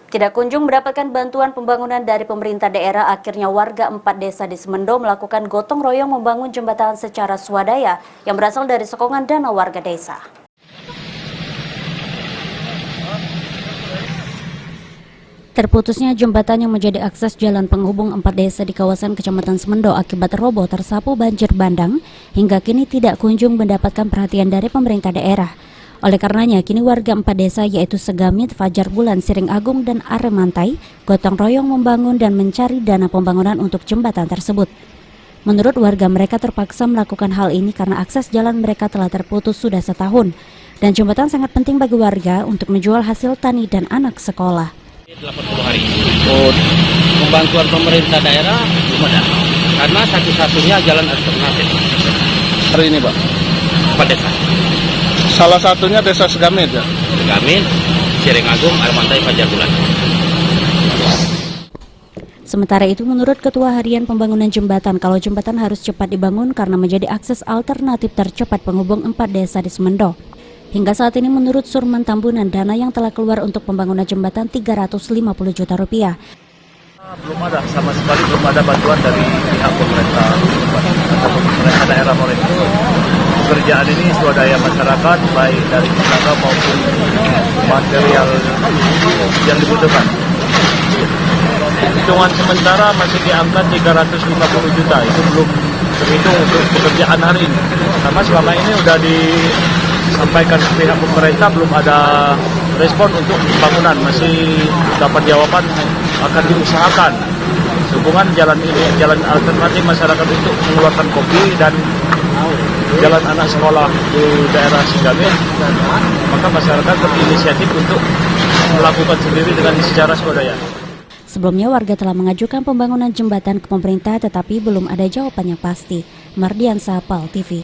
Tidak kunjung mendapatkan bantuan pembangunan dari pemerintah daerah, akhirnya warga 4 desa di Semendo melakukan gotong royong membangun jembatan secara swadaya yang berasal dari sokongan dana warga desa. Terputusnya jembatan yang menjadi akses jalan penghubung 4 desa di kawasan Kecamatan Semendo akibat roboh tersapu banjir bandang hingga kini tidak kunjung mendapatkan perhatian dari pemerintah daerah. Oleh karenanya, kini warga 4 desa yaitu Segamit, Fajar Bulan, Siring Agung, dan Aremantai gotong royong membangun dan mencari dana pembangunan untuk jembatan tersebut. Menurut warga, mereka terpaksa melakukan hal ini karena akses jalan mereka telah terputus sudah setahun. Dan jembatan sangat penting bagi warga untuk menjual hasil tani dan anak sekolah. 80 hari. Oh, pembantuan pemerintah daerah belum ada. Karena satu-satunya jalan alternatif. Hari ini, Pak? 4 desa. Salah satunya desa Segamit ya? Segamit, Siring Agung, Aremantai, Fajar Bulan. Sementara itu, menurut Ketua Harian Pembangunan Jembatan, kalau jembatan harus cepat dibangun karena menjadi akses alternatif tercepat penghubung 4 desa di Semendo. Hingga saat ini menurut Surman Tambunan, dana yang telah keluar untuk pembangunan jembatan 350 juta rupiah. Belum ada, sama sekali belum ada bantuan dari pihak pemerintah atau pemerintah daerah mereka. Pekerjaan ini swadaya masyarakat, baik dari tenaga maupun material yang dibutuhkan. Hitungan sementara masih di angka 350 juta, itu belum terhitung untuk pekerjaan hari ini. Karena selama ini sudah disampaikan ke pihak pemerintah, belum ada respon untuk pembangunan, masih dapat jawaban akan diusahakan. Hubungan jalan ini, jalan alternatif masyarakat untuk mengeluarkan kopi dan jalan anak sekolah di daerah Segamit, maka masyarakat berinisiatif untuk melakukan sendiri dengan secara swadaya. Sebelumnya warga telah mengajukan pembangunan jembatan ke pemerintah tetapi belum ada jawaban yang pasti. Mardian Sapal TV.